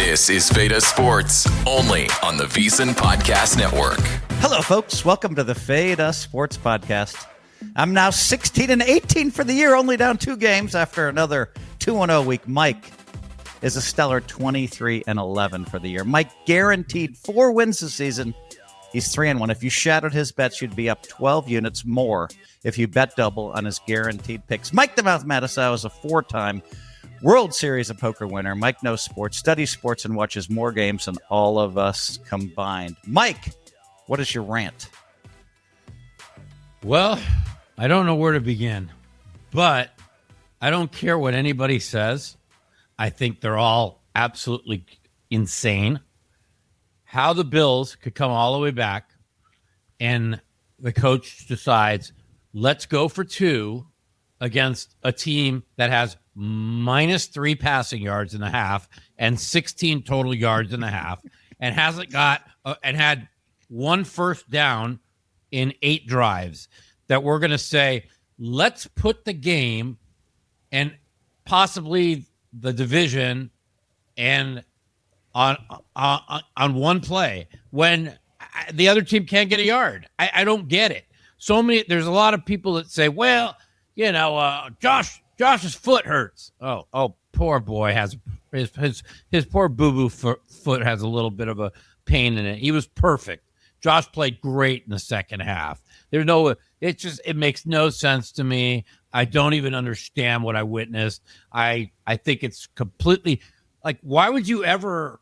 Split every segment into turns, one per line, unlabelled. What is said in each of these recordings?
This is Veda Sports, only on the VSiN Podcast Network.
Hello, folks. Welcome to the Veda Sports Podcast. I'm now 16-18 for the year, only down 2 games after another 2-0 week. Mike is a stellar 23-11 for the year. Mike guaranteed 4 wins this season. He's 3-1. If you shadowed his bets, you'd be up 12 units more if you bet double on his guaranteed picks. Mike the Mouth Mattisau is a 4-time World Series of Poker winner. Mike knows sports, studies sports, and watches more games than all of us combined. Mike, what is your rant?
Well, I don't know where to begin, but I don't care what anybody says. I think they're all absolutely insane. How the Bills could come all the way back and the coach decides, let's go for 2 against a team that has -3 passing yards in the half and 16 total yards in the half and hasn't got and had 1 first down in 8 drives, that we're going to say, let's put the game and possibly the division and on one play when the other team can't get a yard. I don't get it. There's a lot of people that say, well, you know, Josh's foot hurts. Oh, poor boy has his poor boo-boo foot has a little bit of a pain in it. He was perfect. Josh played great in the second half. It makes no sense to me. I don't even understand what I witnessed. I think it's completely like, why would you ever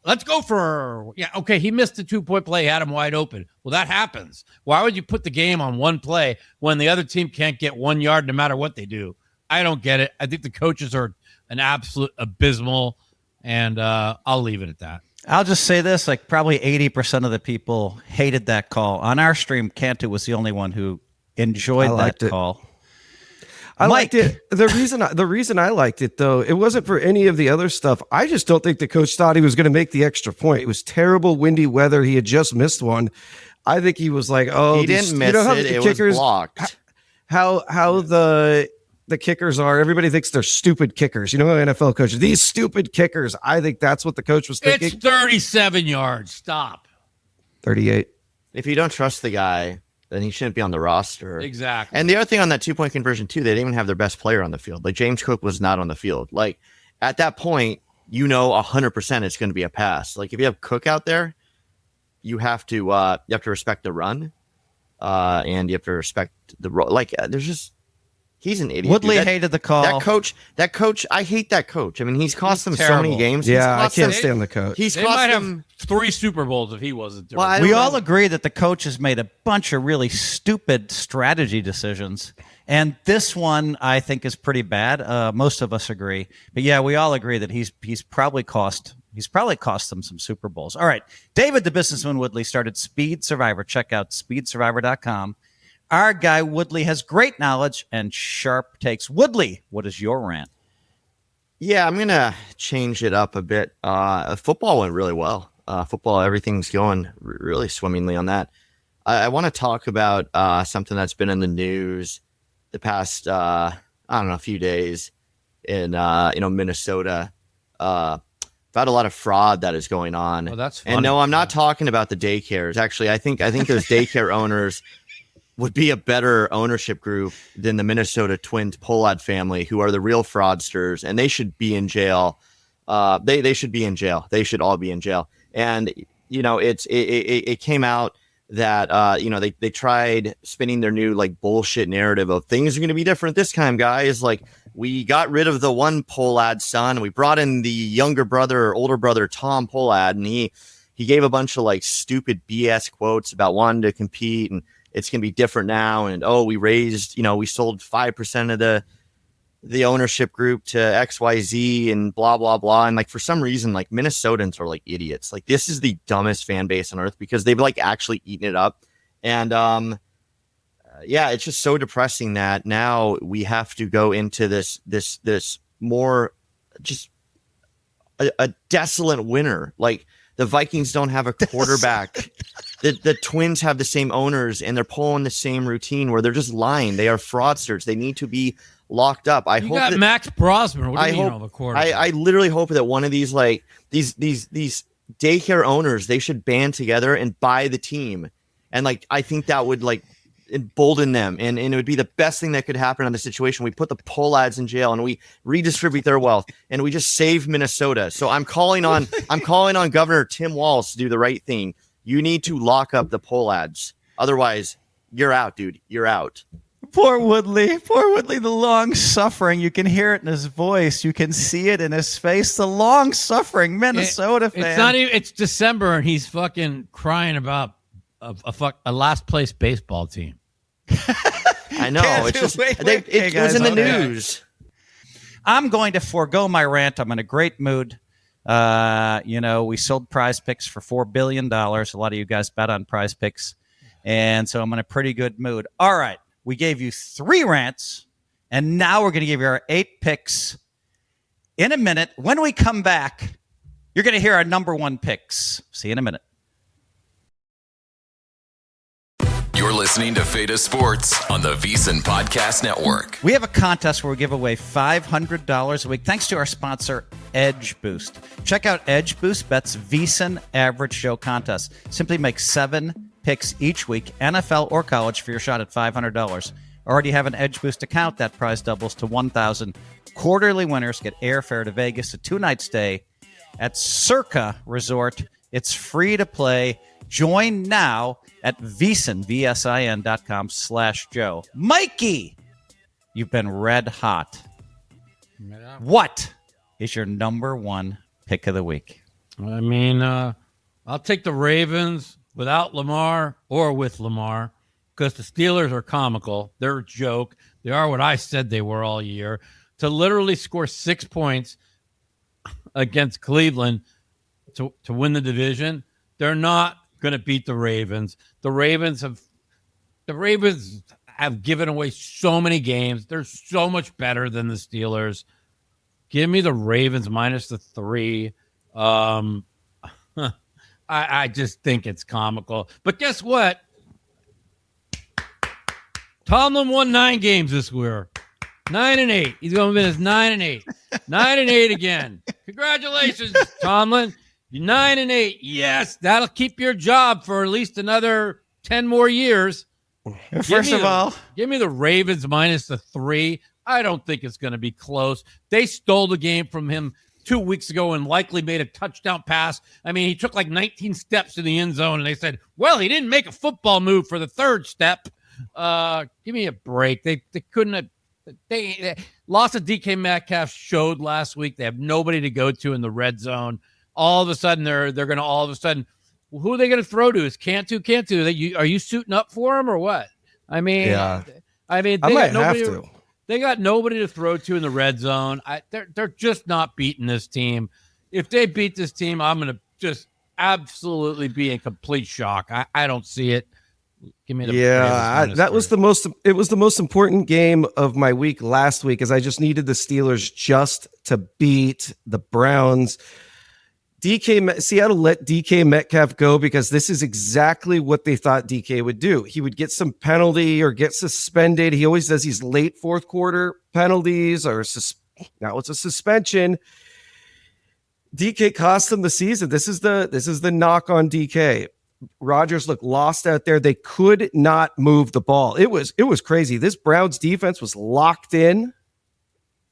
let's go for, he missed the 2-point play, had him wide open. Well, that happens. Why would you put the game on 1 play when the other team can't get 1 yard no matter what they do? I don't get it. I think the coaches are an absolute abysmal, and I'll leave it at that.
I'll just say this, like probably 80% of the people hated that call. On our stream, Cantu was the only one who enjoyed that call.
I liked it. The reason I liked it, though, it wasn't for any of the other stuff. I just don't think the coach thought he was going to make the extra point. It was terrible, windy weather. He had just missed one. I think he was like, "Oh,
he didn't miss it. It was blocked."
How the kickers are? Everybody thinks they're stupid kickers. You know, NFL coaches, these stupid kickers. I think that's what the coach was thinking.
It's 37 yards. Stop.
38.
If you don't trust the guy, then he shouldn't be on the roster.
Exactly.
And the other thing on that 2-point conversion, too, they didn't even have their best player on the field. Like, James Cook was not on the field. Like, at that point, 100% it's going to be a pass. Like, if you have Cook out there, you have to respect the run, and you have to respect the role. Like, there's just, he's an idiot.
Woodley hated the call.
That coach, I hate that coach. I mean, he's cost them
terrible.
so many games.
Yeah, I can't stand the coach.
He's
They
cost
might
them
have 3 Super Bowls if he wasn't doing
Well,
it.
We all agree that the coach has made a bunch of really stupid strategy decisions. And this one, I think, is pretty bad. Most of us agree. But yeah, we all agree that he's probably cost them some Super Bowls. All right. David, the businessman Woodley, started Speed Survivor. Check out speedsurvivor.com. Our guy Woodley has great knowledge and sharp takes. Woodley, what is your rant?
Yeah, I'm going to change it up a bit. Football went really well. Football, everything's going really swimmingly on that. I want to talk about something that's been in the news the past, a few days in, Minnesota. About a lot of fraud that is going on.
Oh, that's funny.
And no, I'm not talking about the daycares. Actually, I think those daycare owners would be a better ownership group than the Minnesota Twin Pollard family, who are the real fraudsters, and they should be in jail. They should be in jail. They should all be in jail. And it came out that they tried spinning their new like bullshit narrative of things are going to be different this time, guys. Like, we got rid of the one Pollard son, we brought in the younger brother or older brother Tom Pollard, and he gave a bunch of like stupid BS quotes about wanting to compete and it's going to be different now. And, we raised, we sold 5% of the ownership group to XYZ and blah, blah, blah. And like, for some reason, like Minnesotans are like idiots. Like, this is the dumbest fan base on earth because they've like actually eaten it up. And, it's just so depressing that now we have to go into this more just a desolate winter. Like, the Vikings don't have a quarterback. The Twins have the same owners, and they're pulling the same routine where they're just lying. They are fraudsters. They need to be locked up. I
You
hope
got
that
Max Brosman. What do
I
you mean
hope
of a quarterback?
I literally hope that one of these these daycare owners, they should band together and buy the team. And I think that would embolden them, and it would be the best thing that could happen on the situation. We put the Pollads in jail and we redistribute their wealth and we just save Minnesota. So I'm calling on Governor Tim Walz to do the right thing. You need to lock up the Pollads. Otherwise, you're out, dude. You're out.
Poor Woodley, the long suffering. You can hear it in his voice. You can see it in his face. The long suffering Minnesota fan.
It's not even. It's December and he's fucking crying about a last place baseball team.
I know. It's just it was in the news.
I'm going to forego my rant. I'm in a great mood. We sold Prize Picks for $4 billion. A lot of you guys bet on Prize Picks. And so I'm in a pretty good mood. All right. We gave you 3 rants, and now we're going to give you our 8 picks in a minute. When we come back, you're going to hear our number 1 picks. See you in a minute.
You're listening to Feta Sports on the VSiN Podcast Network.
We have a contest where we give away $500 a week thanks to our sponsor, Edge Boost. Check out Edge Boost Bet's VSiN Average Show contest. Simply make 7 picks each week, NFL or college, for your shot at $500. Already have an Edge Boost account? That prize doubles to $1,000. Quarterly winners get airfare to Vegas, a 2-night stay at Circa Resort. It's free to play. Join now at VSiN.com/Joe. Mikey, you've been red hot. What is your number 1 pick of the week?
I mean, I'll take the Ravens without Lamar or with Lamar, because the Steelers are comical. They're a joke. They are what I said they were all year. To literally score 6 points against Cleveland to win the division, they're not going to beat the Ravens. The Ravens have given away so many games. They're so much better than the Steelers. Give me the Ravens minus the 3. I just think it's comical. But guess what? Tomlin won 9 games this year. 9-8. He's going to finish 9-8. 9-8 again. Congratulations, Tomlin. You're 9-8. Yes, that'll keep your job for at least another 10 more years.
First of all,
give me the Ravens minus the 3. I don't think it's going to be close. They stole the game from him 2 weeks ago and likely made a touchdown pass. I mean, he took 19 steps to the end zone, and they said, well, he didn't make a football move for the 3rd step. Give me a break. They couldn't have. They lost to DK Metcalf showed last week. They have nobody to go to in the red zone. All of a sudden, they're going to who are they going to throw to? Is Cantu? Are you suiting up for him or what? I mean,
yeah.
I
might have to.
They got nobody to throw to in the red zone. They're just not beating this team. If they beat this team, I'm going to just absolutely be in complete shock. I don't see it. Give me the
that was the most. It was the most important game of my week last week, as I just needed the Steelers just to beat the Browns. Seattle let DK Metcalf go because this is exactly what they thought DK would do. He would get some penalty or get suspended. He always does these late 4th quarter penalties, or now it's a suspension. DK cost them the season. This is the knock on DK. Rodgers looked lost out there. They could not move the ball. It was crazy. This Browns defense was locked in.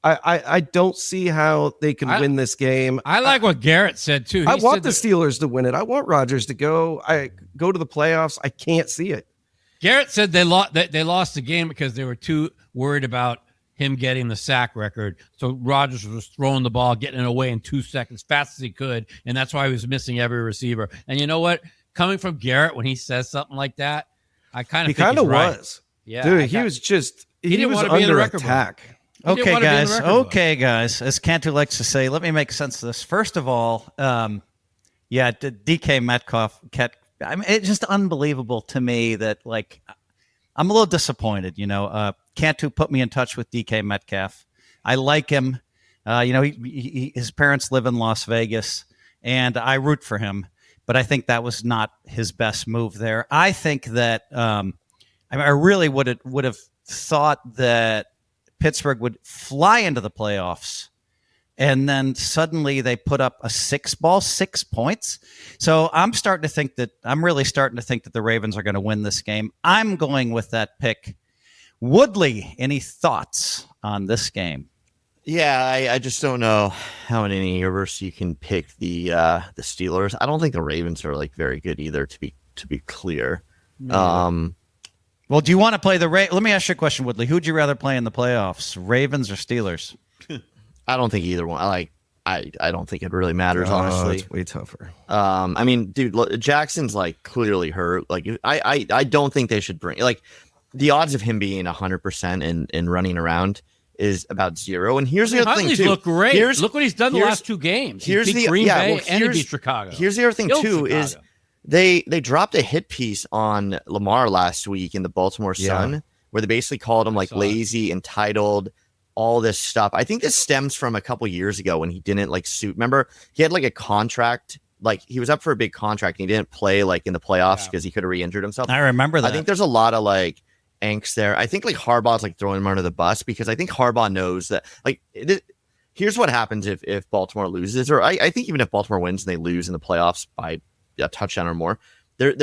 I don't see how they can win this game.
I like what Garrett said too.
I want the Steelers to win it. I want Rodgers to go to the playoffs. I can't see it.
Garrett said they lost the game because they were too worried about him getting the sack record. So Rodgers was throwing the ball, getting it away in 2 seconds, fast as he could, and that's why he was missing every receiver. And you know what? Coming from Garrett, when he says something like that, I kind of think he's right.
Was.
Yeah,
dude, he was
didn't
was
want to be in the
under
record
attack.
book.
Okay, guys. As Cantu likes to say, let me make sense of this. First of all, DK Metcalf. I mean, it's just unbelievable to me that I'm a little disappointed. Cantu put me in touch with DK Metcalf. I like him. His parents live in Las Vegas, and I root for him. But I think that was not his best move there. I think that I really would have thought that Pittsburgh would fly into the playoffs. And then suddenly they put up a 6 points. So I'm really starting to think that the Ravens are going to win this game. I'm going with that pick. Woodley, any thoughts on this game?
Yeah, I just don't know how in any universe you can pick the Steelers. I don't think the Ravens are like very good either, to be clear.
Well, do you want to play let me ask you a question, Woodley. Who would you rather play in the playoffs, Ravens or Steelers?
I don't think either one. I don't think it really matters, honestly.
It's way tougher.
I mean, dude, Jackson's like clearly hurt. Like, I don't think they should bring like the odds of him being 100% and running around is about 0. And here's the other thing too.
Look great. Look what he's done the last 2 games. He beat Green Bay and he beat Chicago.
Here's the other thing too is they dropped a hit piece on Lamar last week in the Baltimore Sun where they basically called him like lazy, entitled, all this stuff. I think this stems from a couple years ago when he didn't like suit. Remember, he had like a contract, like he was up for a big contract and he didn't play like in the playoffs because he could have re-injured himself.
I remember that.
I think there's a lot of like angst there. I think like Harbaugh's like throwing him under the bus because I think Harbaugh knows that like here's what happens if Baltimore loses, or I think even if Baltimore wins and they lose in the playoffs by a touchdown or more, they're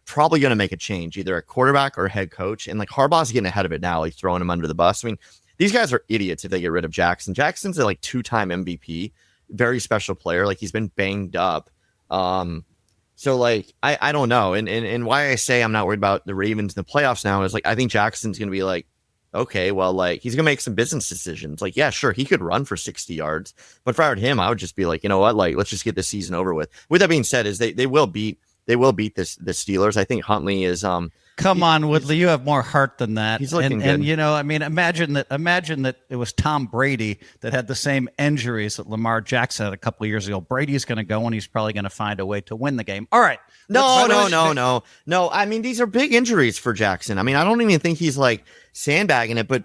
probably going to make a change, either a quarterback or a head coach. And like Harbaugh's getting ahead of it now, like throwing him under the bus. I mean, these guys are idiots if they get rid of Jackson. Jackson's a like 2-time MVP, very special player. Like he's been banged up. So like, I don't know. And why I say I'm not worried about the Ravens in the playoffs now is like, I think Jackson's going to be like, okay, well, like he's going to make some business decisions. Like, yeah, sure. He could run for 60 yards, but if I were him, I would just be like, you know what? Like, let's just get this season over with. With that being said, is they will beat the Steelers. I think Huntley is
come on, Woodley, you have more heart than that.
He's looking good.
And you know, I mean, imagine that it was Tom Brady that had the same injuries that Lamar Jackson had a couple of years ago. Brady's going to go and he's probably going to find a way to win the game. All right.
No. I mean, these are big injuries for Jackson. I mean, I don't even think he's like sandbagging it, but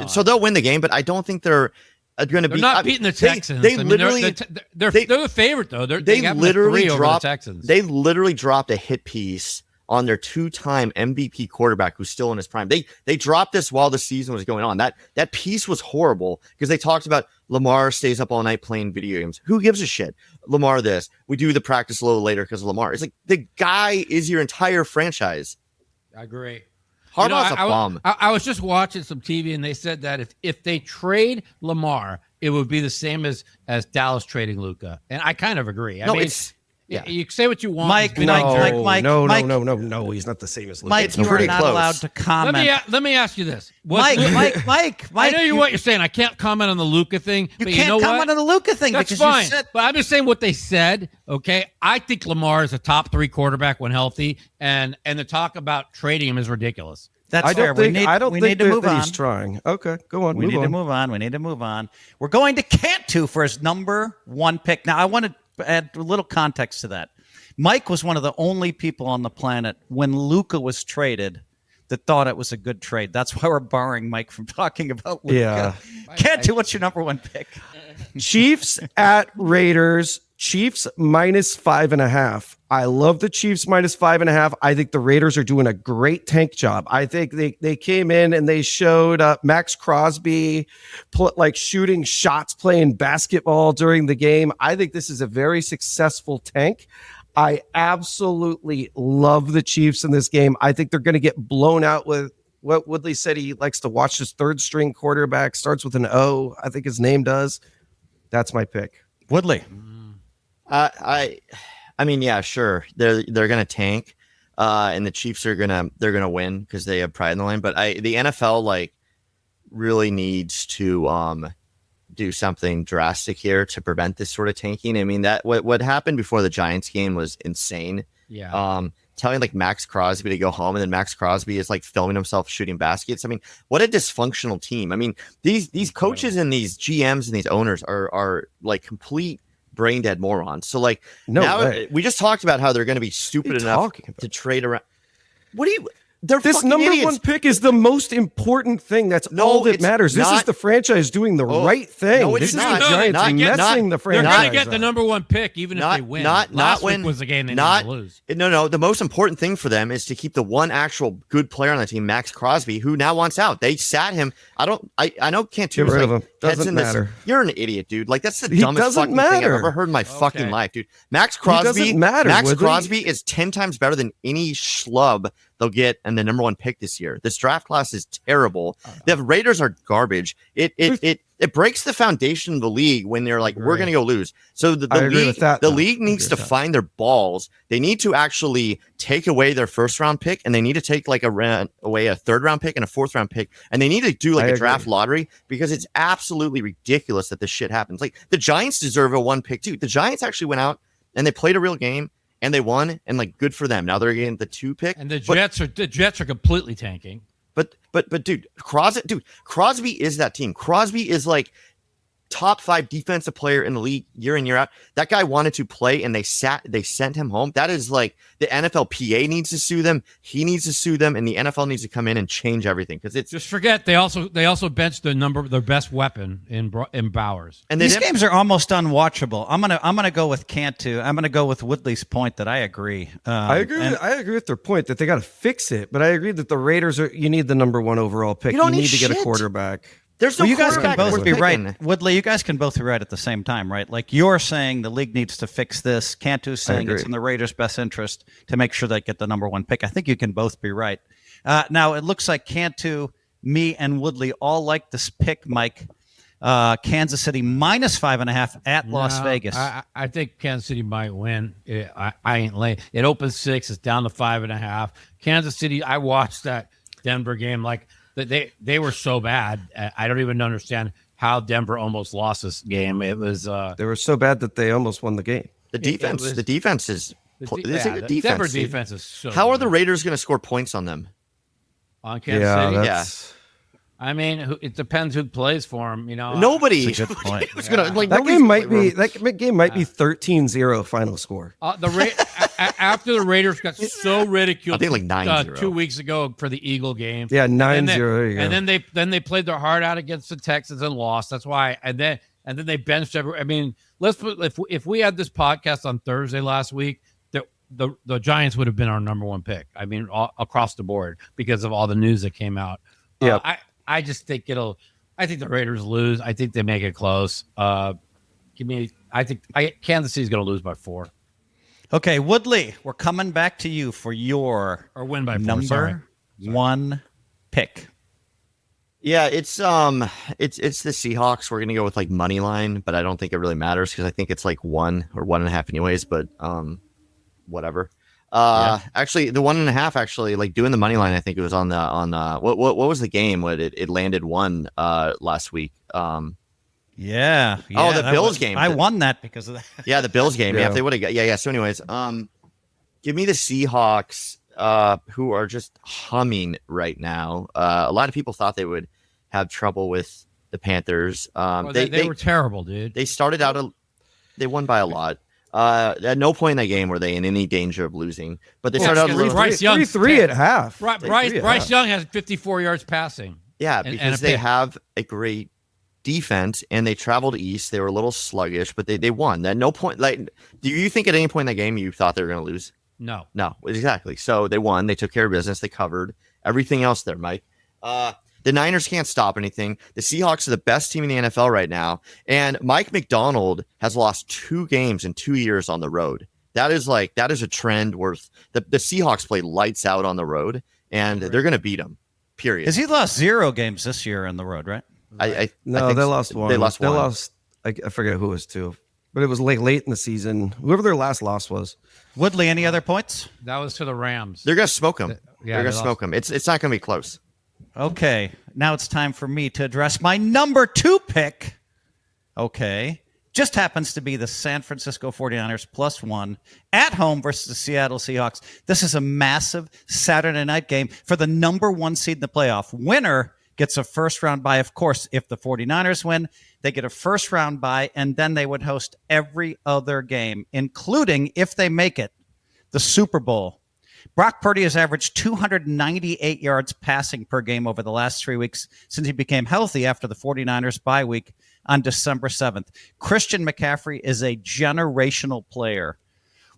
so they'll win the game, but I don't think they're going to be.
They're not beating the Texans. They're the favorite though. They literally dropped the Texans.
They literally dropped a hit piece on their 2-time MVP quarterback who's still in his prime. They dropped this while the season was going on. That piece was horrible because they talked about Lamar stays up all night playing video games. Who gives a shit? Lamar this. We do the practice a little later because of Lamar. It's like the guy is your entire franchise.
I agree.
Harbaugh's a bum.
I was just watching some TV and they said that if they trade Lamar, it would be the same as Dallas trading Luka. And I kind of agree. I mean, yeah, you say what you want.
Mike,
no, he's not the same as Luka.
Mike, you are not allowed to comment.
Let me ask you this.
Mike.
I know what you're saying. I can't comment on the Luka thing.
You can't comment on the Luka thing.
That's fine. But I'm just saying what they said, okay? I think Lamar is a top 3 quarterback when healthy, and the talk about trading him is ridiculous.
That's fair.
I don't think
to move on.
He's trying. Okay, go on.
We need to move on. We're going to Cantu for his number 1 pick. Now, I want to add a little context to that. Mike was one of the only people on the planet when Luka was traded that thought it was a good trade. That's why we're barring Mike from talking about Luka.
Yeah.
Cantu, what's your number 1 pick?
Chiefs at Raiders. Chiefs -5.5. I love the Chiefs -5.5. I think the Raiders are doing a great tank job. I think they came in and they showed Max Crosby like shooting shots, playing basketball during the game. I think this is a very successful tank. I absolutely love the Chiefs in this game. I think they're going to get blown out with what Woodley said. He likes to watch his 3rd string quarterback, starts with an O. I think his name does. That's my pick.
Woodley.
I mean, yeah, sure. They're gonna tank, and the Chiefs they're gonna win because they have pride in the line. But the NFL like really needs to do something drastic here to prevent this sort of tanking. I mean, that what happened before the Giants game was insane.
Yeah.
Telling like Max Crosby to go home, and then Max Crosby is like filming himself shooting baskets. I mean, what a dysfunctional team. I mean, these coaches and these GMs and these owners are like complete brain dead morons. So like we just talked about how they're going to be stupid enough to trade around. What do you
This number
idiots.
one pick is the most important thing. That's all that matters. This is the franchise doing the right thing.
No,
this is
not.
the Giants messing the franchise.
They're going to get the number one pick, even if they win. Last week was the game they needed to lose.
No. The most important thing for them is to keep the one actual good player on the team, Max Crosby, who now wants out. They sat him. I know Cantu.
Get rid of him. Doesn't matter.
You're an idiot, dude. Like, that's the dumbest fucking thing I've ever heard in my fucking life, dude. Max Crosby.
Doesn't matter.
Max Crosby is 10 times better than any schlub they'll get in the number one pick this year. This draft class is terrible. The Raiders are garbage. It breaks the foundation of the league when they're like, we're going to go lose. So the league needs to find their balls. They need to actually take away their first round pick, and they need to take like away a third round pick and a fourth round pick, and they need to do like a draft lottery, because it's absolutely ridiculous that this shit happens. Like, the Giants deserve a one pick too. The Giants actually went out and they played a real game. And they won, and like, good for them. Now they're getting the 2 pick.
And the Jets are completely tanking.
But dude, Crosby is that team. Crosby is like top 5 defensive player in the league year in, year out. That guy wanted to play, and they sent him home. That is like, the NFLPA needs to sue them. He needs to sue them, and the NFL needs to come in and change everything, because it's
just forget they also benched their best weapon in Bowers.
And these games are almost unwatchable. I'm gonna go with Cantu. I'm gonna go with Woodley's point that I agree. I
agree with their point that they got to fix it. But I agree that the Raiders you need the number 1 overall pick. You need to get a quarterback.
There's no
you guys can both be
picking.
right. Woodley, you guys can both be right at the same time, right? Like, you're saying the league needs to fix this. Cantu's saying it's in the Raiders' best interest to make sure they get the number 1 pick. I think you can both be right. Now, it looks like Cantu, me, and Woodley all like this pick, Mike. Kansas City -5.5 at Las Vegas.
I think Kansas City might win. I ain't late. It opens 6. It's down to 5.5. Kansas City, I watched that Denver game like – They were so bad. I don't even understand how Denver almost lost this game. It was
they were so bad that they almost won the game.
The defense is a good defense.
Denver defense is so.
How are the Raiders going to score points on them?
On Kansas City?
Yeah.
I mean, it depends who plays for them. You know,
nobody.
That's a good point.
That game might be 13-0 final score.
After the Raiders got so ridiculed,
I think like 9-0
2 weeks ago for the Eagle game.
Yeah, 9-0.
And then they played their heart out against the Texans and lost. That's why. And then they benched everyone. I mean, if we had this podcast on Thursday last week, the Giants would have been our number 1 pick. I mean, across the board, because of all the news that came out.
Yeah.
I just think I think the Raiders lose. I think they make it close. I think Kansas City's going to lose by 4.
Okay, Woodley, we're coming back to you for your
win by 4,
number 1 pick.
Yeah, it's the Seahawks. We're gonna go with like money line, but I don't think it really matters, because I think it's like 1 or 1.5 anyways. But whatever. Actually, the 1.5. Actually, like, doing the money line, I think it was on what was the game? What it landed 1 last week.
Yeah.
Oh, the Bills game.
I won that because of that.
Yeah, the Bills game. Yeah, if they would have got. Yeah. So, anyways, give me the Seahawks, who are just humming right now. A lot of people thought they would have trouble with the Panthers.
They were terrible, dude.
They started out. They won by a lot. At no point in that game were they in any danger of losing. But they started out
Bryce Young
3 at half.
Bryce Young has 54 yards passing.
Yeah, because they have a great defense, and they traveled east. They were a little sluggish, but they won. At no point, like, do you think at any point in that game you thought they were going to lose?
No,
exactly. So they won. They took care of business. They covered everything else there, Mike. The Niners can't stop anything. The Seahawks are the best team in the NFL right now, and Mike McDonald has lost 2 games in 2 years on the road. That is a trend worth. The Seahawks play lights out on the road, and they're going to beat them. Period.
Because he lost 0 games this year on the road, right?
I
they lost 1.
They lost 1.
They lost. I forget who it was to, but it was late in the season. Whoever their last loss was.
Woodley, any other points?
That was to the Rams.
They're going to smoke them.
Yeah,
they're going to smoke them. It's not going to be close.
Okay, now it's time for me to address my number 2 pick. Okay, just happens to be the San Francisco 49ers +1 at home versus the Seattle Seahawks. This is a massive Saturday night game for the number 1 seed in the playoff. Winner gets a first-round bye. Of course, if the 49ers win, they get a first-round bye, and then they would host every other game, including, if they make it, the Super Bowl. Brock Purdy has averaged 298 yards passing per game over the last 3 weeks since he became healthy after the 49ers bye week on December 7th. Christian McCaffrey is a generational player.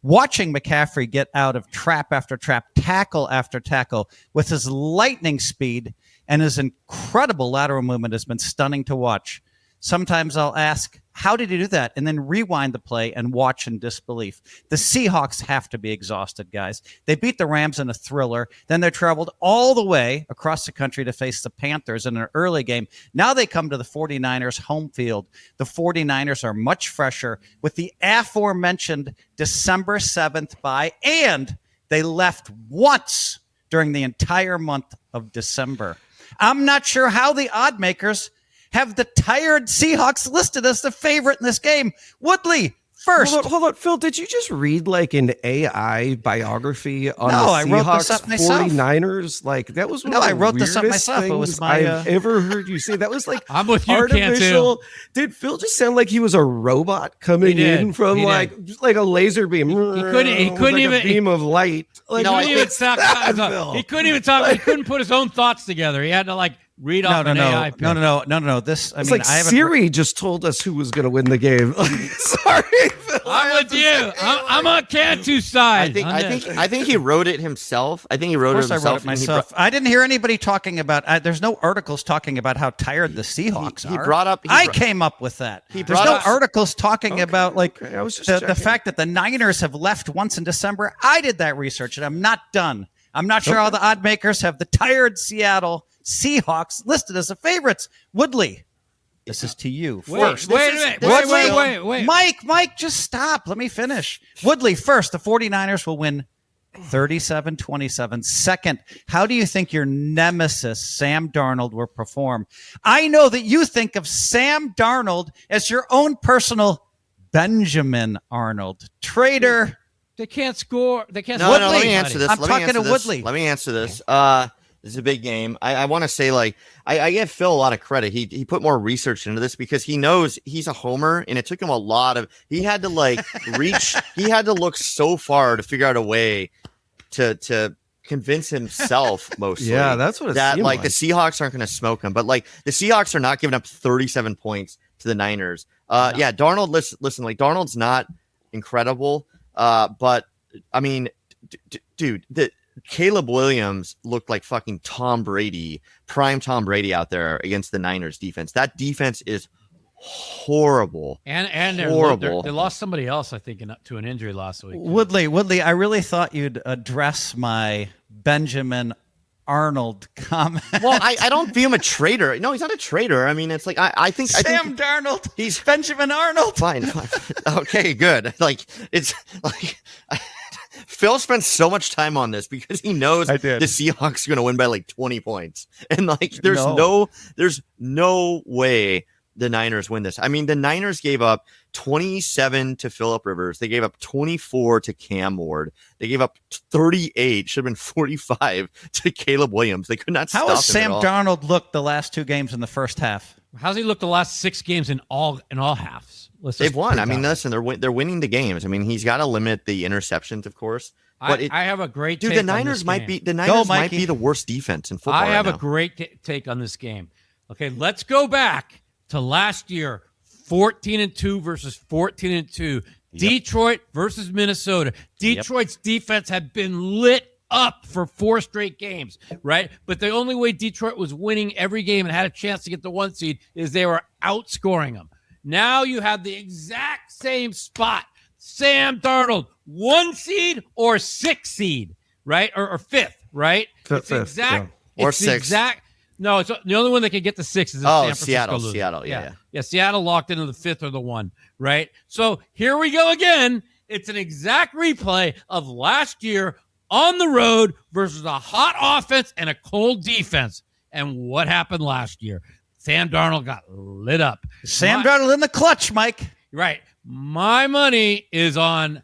Watching McCaffrey get out of trap after trap, tackle after tackle with his lightning speed and his incredible lateral movement has been stunning to watch. Sometimes I'll ask, how did he do that? And then rewind the play and watch in disbelief. The Seahawks have to be exhausted, guys. They beat the Rams in a thriller. Then they traveled all the way across the country to face the Panthers in an early game. Now they come to the 49ers home field. The 49ers are much fresher with the aforementioned December 7th bye, and they left once during the entire month of December. I'm not sure how the odd makers have the tired Seahawks listed as the favorite in this game. Woodley, first.
Hold on. Phil, did you just read like an AI biography on the
I wrote this
Seahawks
up myself.
49ers? Like that was one
No,
of the
I wrote this up
weirdest
myself. It was
things
my,
I've ever heard you say. That was like
I'm with you,
artificial.
Cantu.
Did Phil just sound like he was a robot coming in from
He
like just like a laser beam?
He couldn't
like
even
a beam of light. Like,
No, I
He couldn't even talk.
Phil.
He couldn't even talk. He couldn't put his own thoughts together. He had to like read off an AI pick.
No. This,
It's like Siri just told us who was going to win the game. Sorry, Phil.
I'm with you. I'm on Cantu's side.
I think he wrote it himself. I think he wrote
Of course
it
I
himself.
wrote it myself. I didn't hear anybody talking about. There's no articles talking about how tired the Seahawks
He
are.
brought up.
I came up with that. There's no articles talking about like
I was just
the
checking.
fact that the Niners have left once in December. I did that research, and I'm not done. I'm not sure how the odd makers have the tired Seattle Seahawks listed as the favorites. Woodley, this is to you first.
Wait a minute. Wait.
Mike, just stop. Let me finish. Woodley, first, the 49ers will win 37-27. Second, how do you think your nemesis, Sam Darnold, will perform? I know that you think of Sam Darnold as your own personal Benjamin Arnold. Traitor.
They can't score. They can't.
No,
score.
let me answer this.
I'm
Let me
talking
answer
to
this.
Woodley.
Let me answer this. This is a big game. I want to say, like, I give Phil a lot of credit. He put more research into this because he knows he's a homer, and it took him a lot of. He had to like reach. He had to look so far to figure out a way to convince himself mostly.
Yeah, that's what it
that
seemed
like the Seahawks aren't going to smoke him, but like the Seahawks are not giving up 37 points to the Niners. Yeah, Darnold. Listen, like Darnold's not incredible, but I mean, dude, Caleb Williams looked like fucking Tom Brady, prime Tom Brady out there against the Niners defense. That defense is horrible.
And
horrible.
They lost somebody else, I think, to an injury last week.
Woodley, I really thought you'd address my Benjamin Arnold comment.
Well, I don't view him a traitor. No, he's not a traitor. I mean, it's like I think
Sam Darnold.
He's
Benjamin Arnold.
fine. Okay, good. Like it's like Phil spent so much time on this because he knows the Seahawks are going to win by like 20 points, and like there's no way the Niners win this. I mean, the Niners gave up 27 to Phillip Rivers. They gave up 24 to Cam Ward. They gave up 38, should have been 45 to Caleb Williams. They could not stop him.
How has
at
Sam
all.
Darnold looked the last two games in the first half?
How's he looked the last 6 games in all halves?
They've won. I mean, listen, they're winning the games. I mean, he's got to limit the interceptions, of course. But
I have a great
dude.
take
The Niners
on
might
this
be
game.
might be the worst defense in football.
I have
right
a
now.
great take on this game. Okay, let's go back to last year, 14-2 versus 14-2. Detroit versus Minnesota. Detroit's defense had been lit up for 4 straight games, right? But the only way Detroit was winning every game and had a chance to get the 1 seed is they were outscoring them. Now you have the exact same spot. Sam Darnold, 1 seed or 6 seed, right? Or 5th, right?
Fifth, yeah.
Or
it's the
6th.
exact. No, it's the only one that can get the 6 is if San Francisco
Seattle.
loses.
Seattle, yeah.
Seattle locked into the 5th or the 1, right? So here we go again. It's an exact replay of last year on the road versus a hot offense and a cold defense. And what happened last year? Sam Darnold got lit up.
Sam Darnold in the clutch, Mike.
Right. My money is on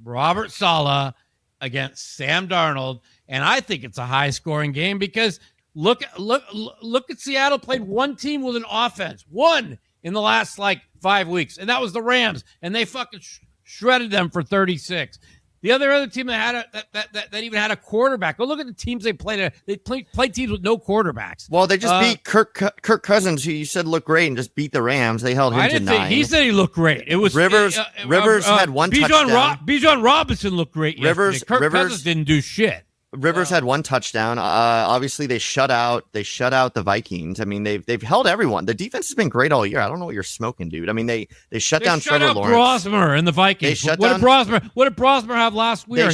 Robert Saleh against Sam Darnold, and I think it's a high-scoring game because look at Seattle played one team with an offense, one in the last like 5 weeks, and that was the Rams, and they fucking shredded them for 36. The other team that had that even had a quarterback. Go look at the teams they played. They played teams with no quarterbacks.
Well, they just beat Kirk Cousins, who you said looked great, and just beat the Rams. They held him to 9.
He said he looked great. It was
Rivers had one touchdown.
Bijan Robinson looked great.
Rivers
Cousins didn't do shit.
Rivers had one touchdown. Obviously, they shut out the Vikings. I mean, they've held everyone. The defense has been great all year. I don't know what you're smoking, dude. I mean, they shut down Trevor Lawrence.
Brosmer and the Vikings. What did Brosmer have last week?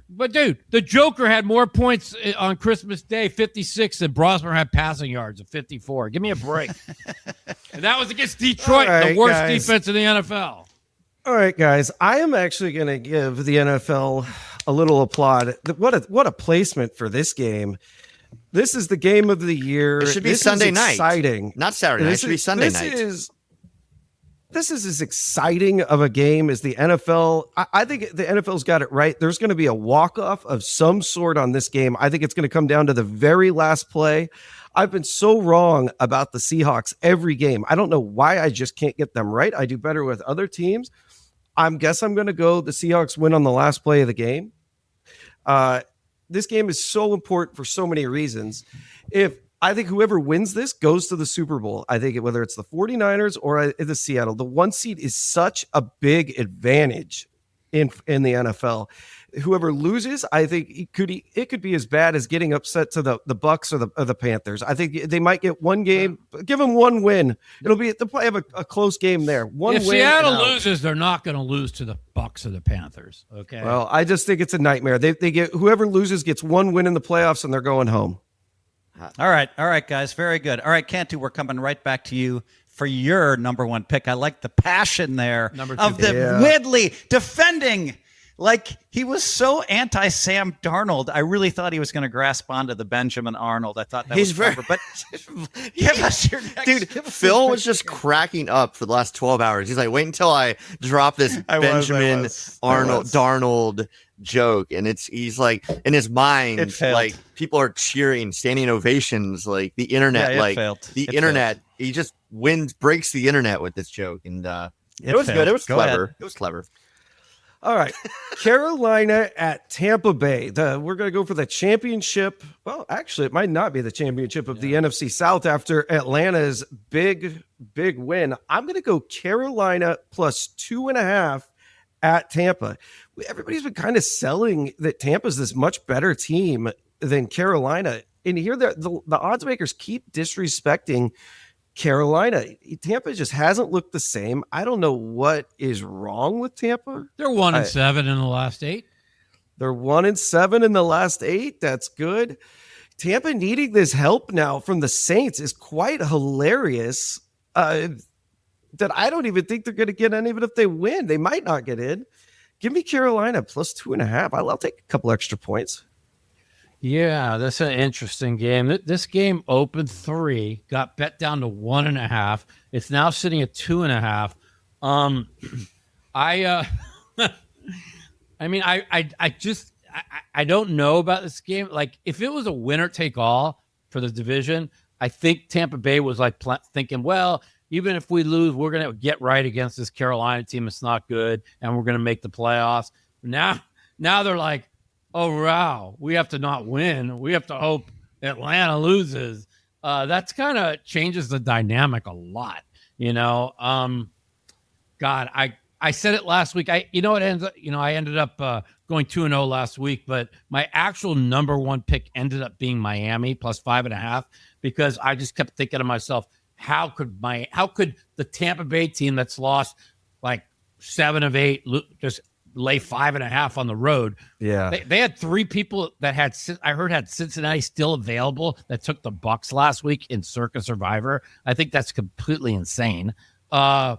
But dude, the Joker had more points on Christmas Day, 56, than Brosmer had passing yards of 54. Give me a break. And that was against Detroit, the worst defense in the NFL.
All right, guys. I am actually going to give the NFL a little applaud. What a placement for this game. This is the game of the year.
It should be Sunday night.
Exciting.
Not Saturday night. It should be Sunday night.
This is as exciting of a game as the NFL. I think the NFL's got it right. There's going to be a walk-off of some sort on this game. I think it's going to come down to the very last play. I've been so wrong about the Seahawks every game. I don't know why I just can't get them right. I do better with other teams. I'm going to go the Seahawks win on the last play of the game. This game is so important for so many reasons. I think whoever wins this goes to the Super Bowl. I think whether it's the 49ers or the Seattle, the 1 seed is such a big advantage in the NFL. Whoever loses, I think it could be as bad as getting upset to the Bucks or the Panthers. I think they might get one game, give them one win. They'll probably have a close game there.
If win. Seattle loses, they're not going to lose to the Bucks or the Panthers. Okay.
Well, I just think it's a nightmare. They get whoever loses gets one win in the playoffs and they're going home.
All right, guys. Very good. All right, Cantu, we're coming right back to you for your number one pick. I like the passion there of the Woodley defending like he was so anti-Sam Darnold. I really thought he was going to grasp onto the Benjamin Arnold. I thought that was clever. But give us your next.
Dude, Phil was just cracking up for the last 12 hours. He's like, wait until I drop this Benjamin Darnold joke, and he's like in his mind, like people are cheering, standing ovations, like the internet, internet. He just breaks the internet with this joke, and it was good. It was clever. Ahead. It was clever.
All right, Carolina at Tampa Bay. We're going to go for the championship. Well, actually, it might not be the championship of the NFC South after Atlanta's big win. I'm going to go Carolina plus 2.5 at Tampa. Everybody's been kind of selling that Tampa's this much better team than Carolina. And here the odds makers keep disrespecting Carolina. Tampa just hasn't looked the same. I don't know what is wrong with Tampa.
They're 1-7 in the last 8.
They're 1-7 in the last 8. That's good. Tampa needing this help now from the Saints is quite hilarious. That I don't even think they're going to get in, even if they win. They might not get in. Give me Carolina plus 2.5. I'll take a couple extra points.
Yeah, that's an interesting game. This game opened 3, got bet down to 1.5. It's now sitting at 2.5. I mean, I don't know about this game. Like, if it was a winner take all for the division, I think Tampa Bay was like thinking, well, even if we lose, we're going to get right against this Carolina team. It's not good, and we're going to make the playoffs. Now they're like, oh, wow, we have to not win. We have to hope Atlanta loses. That's kind of changes the dynamic a lot, you know. God, I said it last week. I ended up going 2-0 last week, but my actual number one pick ended up being Miami plus 5.5 because I just kept thinking to myself, how could the Tampa Bay team that's lost like 7 of 8 just lay 5.5 on the road?
Yeah,
they had 3 people that had Cincinnati still available that took the Bucks last week in Circa Survivor. I think that's completely insane. I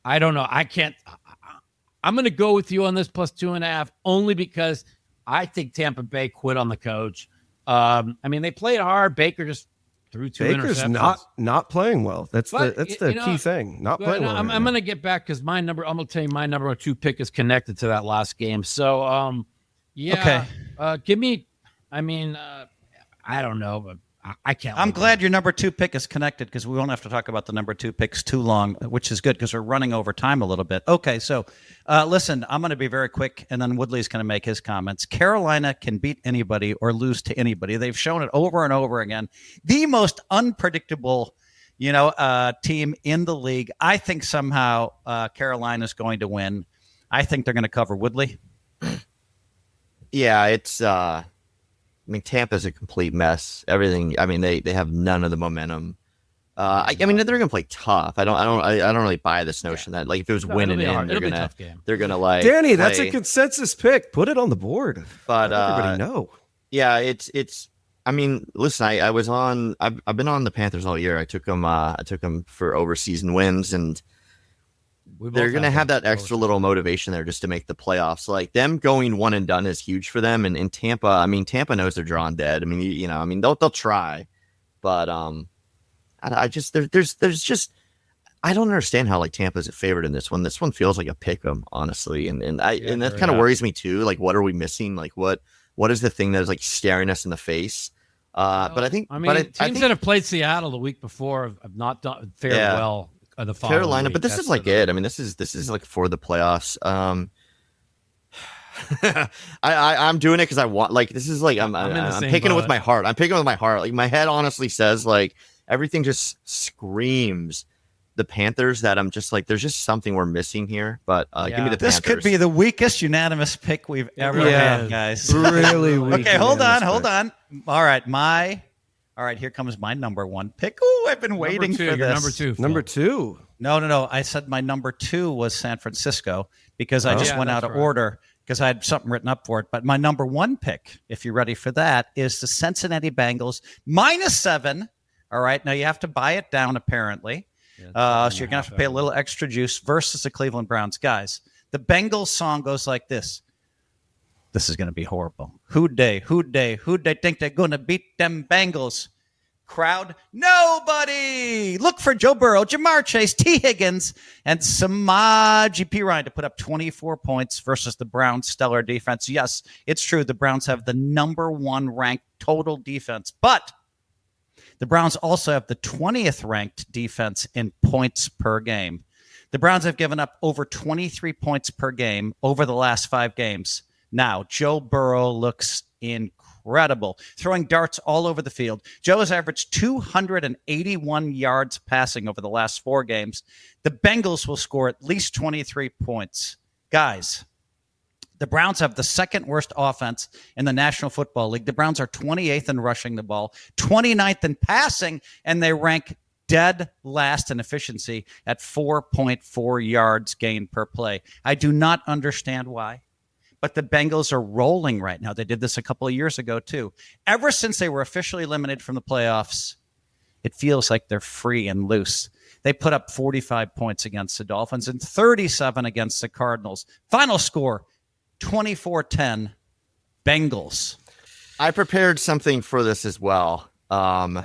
don't know. I'm going to go with you on this plus 2.5 only because I think Tampa Bay quit on the coach. I mean, they played hard. Baker just threw 2
Baker's
interceptions.
not playing well. That's the key thing. Not playing well.
I'm going to get back because I'm going to tell you my number 2 pick is connected to that last game. So, yeah. Okay. Give me. I mean, I don't know, but I can't.
I'm glad your number 2 pick is connected because we won't have to talk about the number 2 picks too long, which is good because we're running over time a little bit. Okay, so listen, I'm going to be very quick, and then Woodley's going to make his comments. Carolina can beat anybody or lose to anybody. They've shown it over and over again. The most unpredictable, team in the league. I think somehow Carolina's going to win. I think they're going to cover. Woodley?
Yeah, it's Tampa's a complete mess. Everything. They have none of the momentum. They're going to play tough. I don't really buy this notion that if it was winning in, they're gonna
Danny. That's a consensus pick. Put it on the board.
But
let everybody know.
Yeah, it's. Listen, I've been on the Panthers all year. I took them for overseason wins, and they're going to have that extra little motivation there just to make the playoffs. Like them going one and done is huge for them. And in Tampa, Tampa knows they're drawn dead. They'll try, but I don't understand how Tampa's a favorite in this one. This one feels like a pick 'em, honestly, and that kind of worries me too. What are we missing? What is the thing that is staring us in the face? But I think
teams that have played Seattle the week before have not done fared well. The
Carolina,
week.
But this is it. This is for the playoffs. I'm doing it because I want. This is I'm picking it with my heart. I'm picking it with my heart. My head honestly says everything just screams the Panthers. That I'm just there's just something we're missing here. But give me the Panthers.
This could be the weakest unanimous pick we've ever had, guys.
Really weak.
Okay, hold on. All right, here comes my number 1 pick. Oh, I've been waiting for this.
Number 2.
Number 2.
No. I said my number 2 was San Francisco because I just went out of order because I had something written up for it. But my number 1 pick, if you're ready for that, is the Cincinnati Bengals -7. All right, now you have to buy it down apparently. So you're going to have to pay a little extra juice versus the Cleveland Browns. Guys, the Bengals song goes like this. This is going to be horrible. Who they think they're going to beat them Bengals? Crowd, nobody. Look for Joe Burrow, Jamar Chase, T. Higgins, and Samaje Perine to put up 24 points versus the Browns' stellar defense. Yes, it's true. The Browns have the number 1 ranked total defense, but the Browns also have the 20th ranked defense in points per game. The Browns have given up over 23 points per game over the last 5 games. Now, Joe Burrow looks incredible, throwing darts all over the field. Joe has averaged 281 yards passing over the last 4 games. The Bengals will score at least 23 points. Guys, the Browns have the second worst offense in the National Football League. The Browns are 28th in rushing the ball, 29th in passing, and they rank dead last in efficiency at 4.4 yards gained per play. I do not understand why. But the Bengals are rolling right now. They did this a couple of years ago, too. Ever since they were officially eliminated from the playoffs, it feels like they're free and loose. They put up 45 points against the Dolphins and 37 against the Cardinals. Final score, 24-10, Bengals.
I prepared something for this as well. So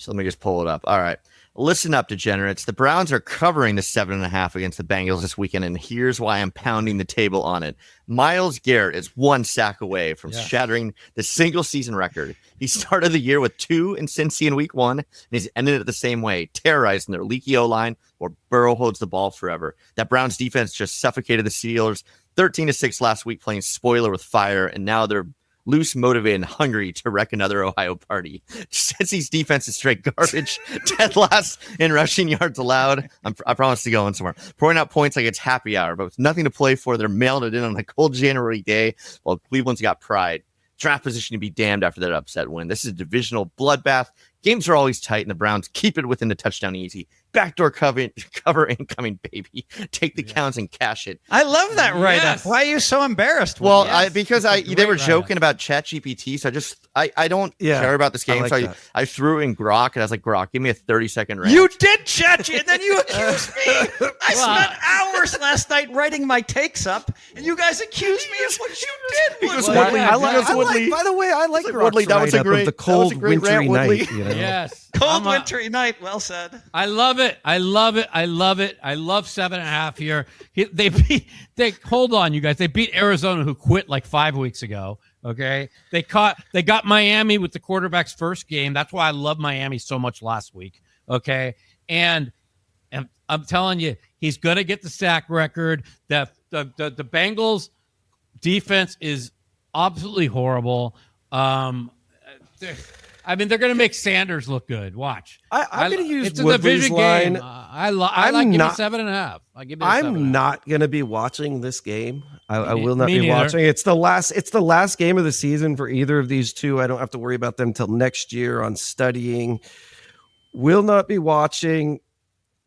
let me just pull it up. All right. Listen up, degenerates. The Browns are covering the 7.5 against the Bengals this weekend, and here's why I'm pounding the table on it. Myles Garrett is 1 sack away from shattering the single-season record. He started the year with 2 in Cincy in Week 1, and he's ended it the same way, terrorizing their leaky O-line where Burrow holds the ball forever. That Browns defense just suffocated the Steelers 13-6 last week, playing spoiler with fire, and now they're loose, motivated, and hungry to wreck another Ohio party. Cincy's defense is straight garbage. Dead last in rushing yards allowed. I promise to go in somewhere. Pouring out points like it's happy hour, but with nothing to play for, they're mailing it in on a cold January day, while Cleveland's got pride. Draft position to be damned after that upset win. This is a divisional bloodbath. Games are always tight, and the Browns keep it within the touchdown easy. Backdoor cover incoming, baby. Take the counts and cash it.
I love that write-up. Why are you so embarrassed?
Well, because they were joking about ChatGPT, so I don't care about this game. I threw in Grok, and I was like, Grok, give me a 30-second rant.
You did ChatGPT, and then you accused me. I spent hours last night writing my takes up, and you guys accused me of what you did.
Because Woodley,
by the way, I like Grok's
Woodley. That was a great,
the cold wintry night.
Yes.
Cold wintry night. Well said.
I love it. I love 7.5 here. They hold on, you guys. They beat Arizona, who quit like 5 weeks ago. Okay, they got Miami with the quarterback's first game. That's why I love Miami so much last week. Okay, and I'm telling you, he's going to get the sack record. The Bengals defense is absolutely horrible. They're going to make Sanders look good. Watch.
I'm going to use
it's a
Woodley's
division
line.
game. I like giving 7.5.
I'm not going to be watching this game. I will not be
neither.
watching. It's the last game of the season for either of these two. I don't have to worry about them until next year on studying. Will not be watching.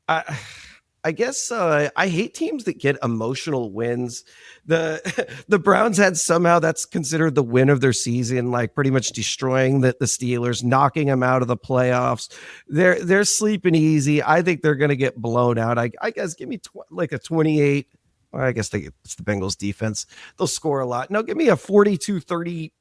I guess I hate teams that get emotional wins. The Browns had somehow that's considered the win of their season, like pretty much destroying the Steelers, knocking them out of the playoffs. They're sleeping easy. I think they're going to get blown out. I guess give me like a 28. Well, I guess it's the Bengals defense. They'll score a lot. No, give me a 42-30,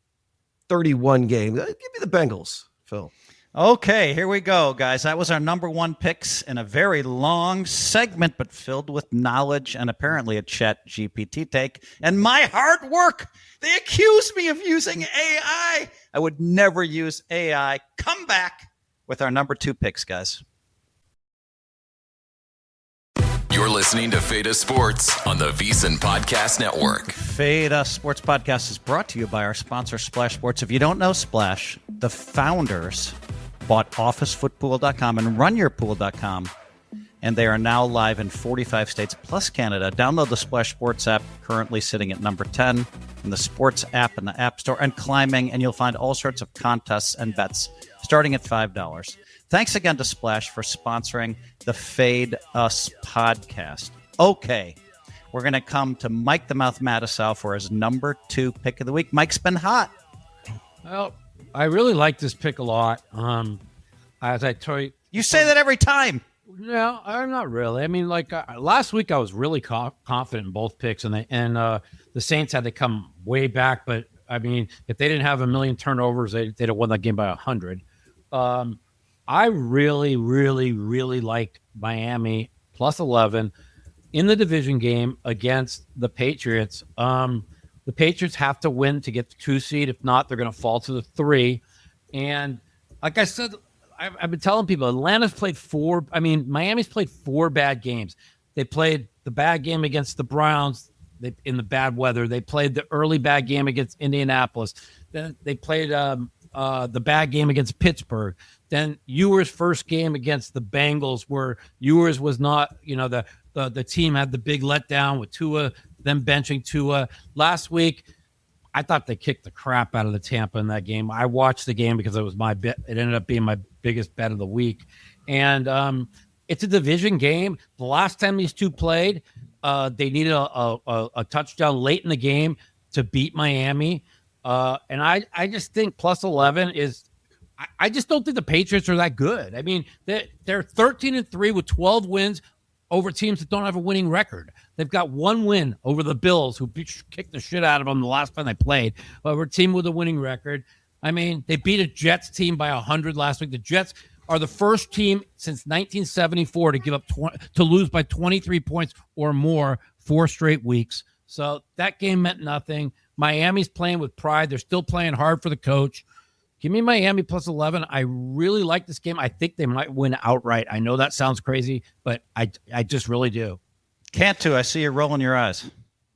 31 game. Give me the Bengals, Phil.
Okay, here we go, guys. That was our number one picks in a very long segment, but filled with knowledge and apparently a Chat GPT take. And my hard work. They accused me of using AI. I would never use AI. Come back with our number two picks, guys.
You're listening to Fade of Sports on the VSiN Podcast Network.
Fade Us Sports Podcast is brought to you by our sponsor, Splash Sports. If you don't know Splash, the founders bought officefootpool.com and runyourpool.com, and they are now live in 45 states plus Canada. Download the Splash Sports app, currently sitting at number 10 in the sports app in the App Store, and climbing, and you'll find all sorts of contests and bets starting at $5. Thanks again to Splash for sponsoring the Fade Us podcast. Okay, we're going to come to Mike the Mouth Matisow for his number two pick of the week. Mike's been hot.
Well, I really like this pick a lot. As I told
you say that every time.
No, I'm not really. I mean, like last week, I was really confident in both picks, and the Saints had to come way back. But I mean, if they didn't have a million turnovers, they'd have won that game by 100. I really, really, really liked Miami plus 11 in the division game against the Patriots. The Patriots have to win to get the 2 seed. If not, they're going to fall to the 3. And like I said, I've been telling people, Miami's played 4 bad games. They played the bad game against the Browns in the bad weather. They played the early bad game against Indianapolis. Then they played the bad game against Pittsburgh. Then Ewer's first game against the Bengals, where Ewer's was not, the team had the big letdown with Tua, them benching Tua. Last week, I thought they kicked the crap out of the Tampa in that game. I watched the game because it was my bet. It ended up being my biggest bet of the week. And it's a division game. The last time these two played, they needed a touchdown late in the game to beat Miami. And I just think plus 11 is – I just don't think the Patriots are that good. I mean, they're 13-3 with 12 wins over teams that don't have a winning record. They've got 1 win over the Bills, who kicked the shit out of them the last time they played, over a team with a winning record. I mean, they beat a Jets team by 100 last week. The Jets are the first team since 1974 to give up to lose by 23 points or more 4 straight weeks. So that game meant nothing. Miami's playing with pride. They're still playing hard for the coach. Give me Miami plus 11. I really like this game. I think they might win outright. I know that sounds crazy, but I just really do.
Cantu, I see you rolling your eyes.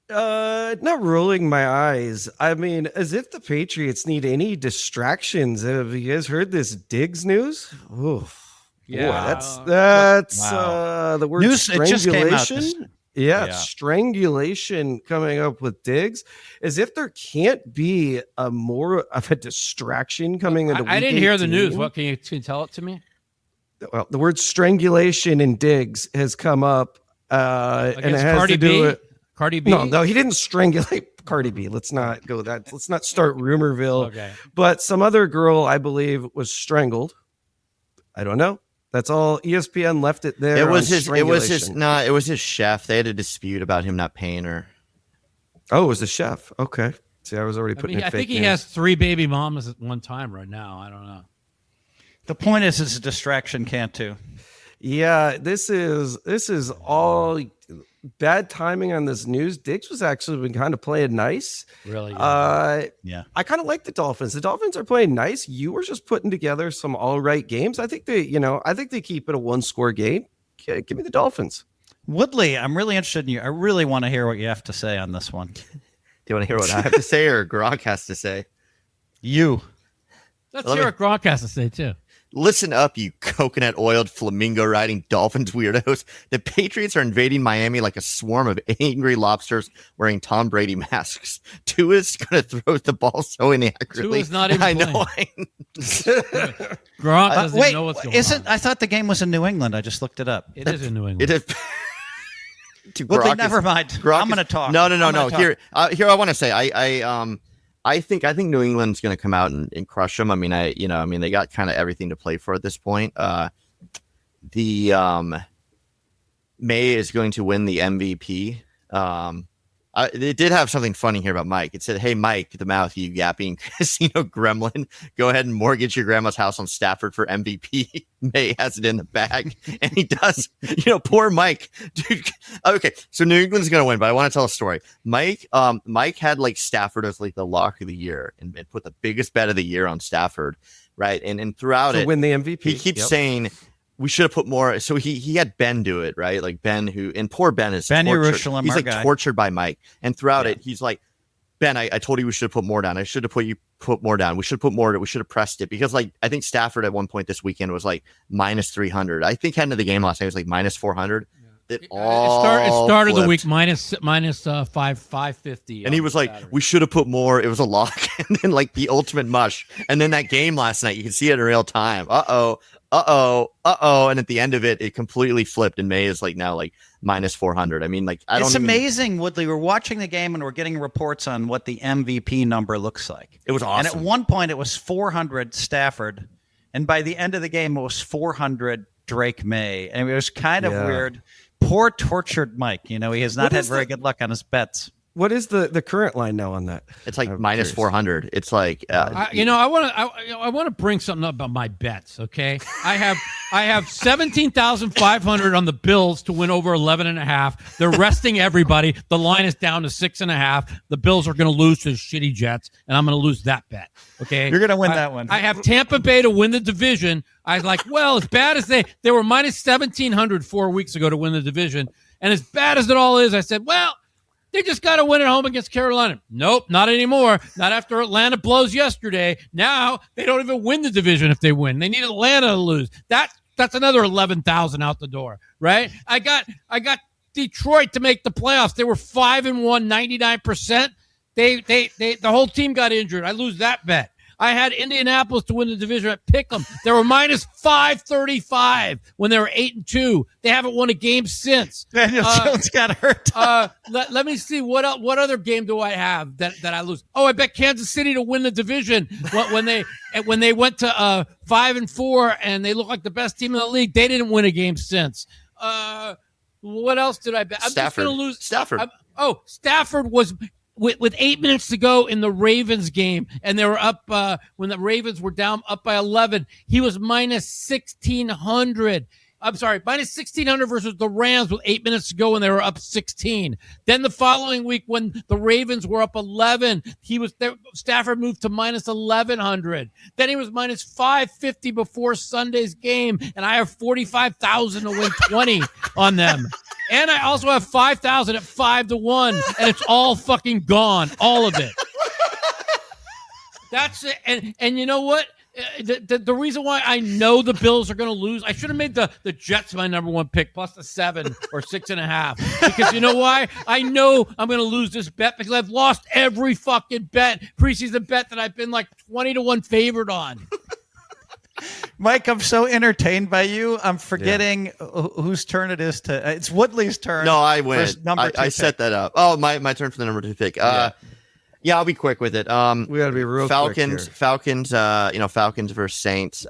Not rolling my eyes. I mean, as if the Patriots need any distractions. Have you guys heard this Diggs news? Oof.
Yeah,
boy, that's
wow.
The word
News, it just came out
strangulation. Yeah, strangulation coming up with Diggs, as if there can't be a more of a distraction coming into.
I didn't hear the news. What can you tell it to me?
Well, the word strangulation in Diggs has come up, and it has
Cardi
to do with
Cardi B.
No, he didn't strangulate Cardi B. Let's not go that. Let's not start Rumorville.
Okay,
but some other girl, I believe, was strangled. I don't know. That's all. ESPN left it there.
It was his chef. They had a dispute about him not paying her.
Oh, it was the chef. Okay. See, I was already putting
I think he has 3 baby mamas at one time right now. I don't know.
The point is, it's a distraction, Cantu.
Yeah, this is all bad timing on this news. Diggs was actually been kind of playing nice.
Really?
Yeah.
I kind of like the Dolphins. The Dolphins are playing nice. You were just putting together some all right games. I think they keep it a 1-score game. Give me the Dolphins.
Woodley, I'm really interested in you. I really want to hear what you have to say on this one.
Do you want to hear what I have to say or Gronk has to say?
You.
Let's hear what Gronk has to say, too.
Listen up, you coconut-oiled, flamingo-riding Dolphins weirdos. The Patriots are invading Miami like a swarm of angry lobsters wearing Tom Brady masks. Tua's going to throw the ball so inaccurately.
Tua's not even
I know.
Gronk doesn't know what's going on.
I thought the game was in New England. I just looked it up.
It is in New England.
It is.
Woodley, never mind. I'm going to talk.
No. Here, I want to say, I think New England's going to come out and crush them. I mean, they got kind of everything to play for at this point. The May is going to win the MVP. It did have something funny here about Mike. It said, "Hey, Mike, the mouth, you yapping casino gremlin, go ahead and mortgage your grandma's house on Stafford for MVP." May has it in the bag, and he does. Poor Mike, dude. Okay, so New England's gonna win, but I want to tell a story. Mike had like Stafford as like the lock of the year, and put the biggest bet of the year on Stafford, right? And throughout
to
it,
win the MVP.
He keeps saying, we should have put more. So he had Ben do it, right? Like Ben, and poor Ben is
Ben
tortured.
Jerusalem,
He's like
guy.
tortured by Mike. And throughout it, he's like, Ben, I told you we should have put more down. I should have put more down. We should put more. We should have pressed it, because like I think Stafford at one point this weekend was like minus 300. I think heading to the game last night was like minus 400. It
started
flipped.
the week minus 550.
And he was like, we should have put more. It was a lock. And then like the ultimate mush. And then that game last night, you can see it in real time. Uh-oh. And at the end of it, it completely flipped. And May is like now like minus 400. I mean, like,
It's amazing, Woodley. We're watching the game and we're getting reports on what the MVP number looks like.
It was awesome.
And at one point it was 400 Stafford. And by the end of the game, it was 400 Drake May. And it was kind of weird. Poor tortured Mike. He has not had very good luck on his bets.
What is the current line now on that?
It's like minus 400. It's like
I want to bring something up about my bets. Okay, I have 17,500 on the Bills to win over 11.5. They're resting everybody. The line is down to 6.5. The Bills are going to lose to the shitty Jets, and I'm going to lose that bet. Okay,
You're going to win that one.
I have Tampa Bay to win the division. I was like, well, as bad as they were minus 1,700 4 weeks ago to win the division, and as bad as it all is, I said, well, they just got to win at home against Carolina. Nope, not anymore. Not after Atlanta blows yesterday. Now they don't even win the division if they win. They need Atlanta to lose. That's another 11,000 out the door, right? I got Detroit to make the playoffs. They were 5-1, 99%. The whole team got injured. I lose that bet. I had Indianapolis to win the division at Pick'em. They were minus 535 when they were 8-2. They haven't won a game since.
Daniel Jones got hurt.
Let me see what other game do I have that I lose? Oh, I bet Kansas City to win the division when they went to 5-4 and they look like the best team in the league. They didn't win a game since. What else did I bet? I'm
Stafford.
just going to lose.
Stafford.
Stafford was. With 8 minutes to go in the Ravens game, and they were up when the Ravens were down up by 11, he was minus 1,600. I'm sorry, minus 1,600 versus the Rams with 8 minutes to go and they were up 16. Then the following week when the Ravens were up 11, Stafford moved to minus 1,100. Then he was minus 550 before Sunday's game, and I have 45,000 to win 20 on them. And I also have 5,000 at 5-1, and it's all fucking gone, all of it. That's it. And you know what? The reason why I know the Bills are going to lose, I should have made the Jets my number one pick plus the 7 or 6.5. Because you know why? I know I'm going to lose this bet because I've lost every fucking preseason bet that I've been like 20-1 favored on.
Mike, I'm so entertained by you. I'm forgetting whose turn it is to. It's Woodley's turn.
No, I win. I
pick.
Set that up. Oh, my turn for the number 2 pick. Yeah, I'll be quick with it.
We got to be real
Falcons.
quick here.
Falcons. Falcons versus Saints.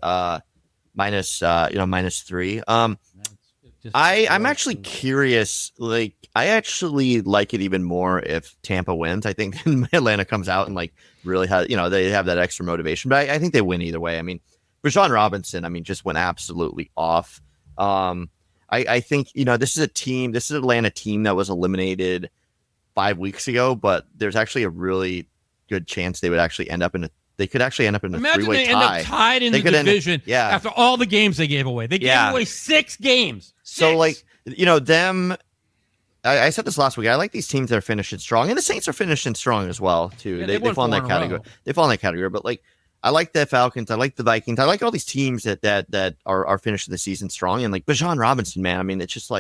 Minus 3. I'm actually curious. Like, I actually like it even more if Tampa wins. I think Atlanta comes out and like really has, they have that extra motivation. But I think they win either way. I mean, Rashawn Robinson, just went absolutely off. I think, this is an Atlanta team that was eliminated 5 weeks ago, but there's actually a really good chance they could actually end up in a
Imagine
three-way
they
tie.
end up tied in the division after all the games they gave away. They gave away 6 games.
So, them. I said this last week. I like these teams that are finishing strong, and the Saints are finishing strong as well too.
Yeah,
they fall in that category. They fall in that category. But I like the Falcons. I like the Vikings. I like all these teams that are finishing the season strong. And Bijan Robinson, man. I mean, it's just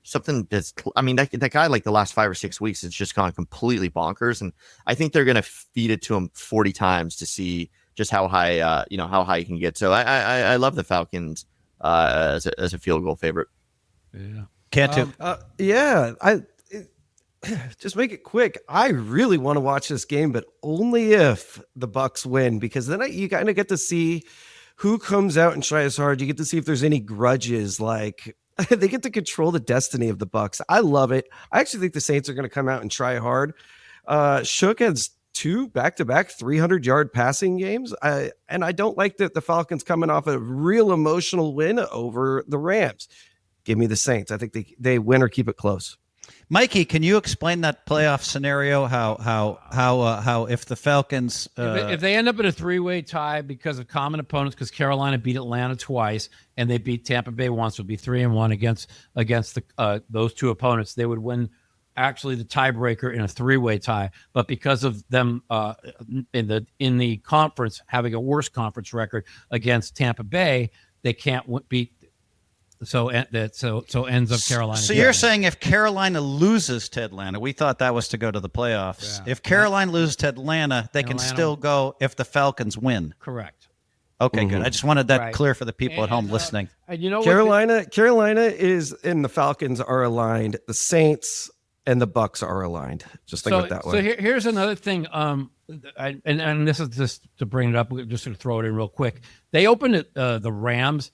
something that's. I mean, that guy the last 5 or 6 weeks has just gone completely bonkers. And I think they're going to feed it to him 40 times to see just how high how high he can get. So I love the Falcons as a field goal favorite.
Yeah.
Cantu.
Just make it quick. I really want to watch this game, but only if the Bucs win, because then you kind of get to see who comes out and tries hard. You get to see if there's any grudges. They get to control the destiny of the Bucs. I love it. I actually think the Saints are going to come out and try hard. Shook has 2 back-to-back 300-yard passing games. And I don't like that the Falcons coming off a real emotional win over the Rams. Give me the Saints. I think they win or keep it close.
Mikey, can you explain that playoff scenario? How if the Falcons
if they end up in a 3-way tie because of common opponents, because Carolina beat Atlanta twice and they beat Tampa Bay once, would be 3-1 against those 2 opponents, they would win actually the tiebreaker in a 3-way tie. But because of them in the conference having a worse conference record against Tampa Bay, they can't beat. So ends up Carolina.
So you're saying if Carolina loses to Atlanta, we thought that was to go to the playoffs. Yeah. If Carolina loses to Atlanta, they can still go if the Falcons win.
Correct.
Okay, good. I just wanted that clear for the people at home listening.
Carolina is and the Falcons are aligned. The Saints and the Bucs are aligned. Just think of it that way.
So here's another thing. And this is just to bring it up. We're just going to throw it in real quick. They opened it, the Rams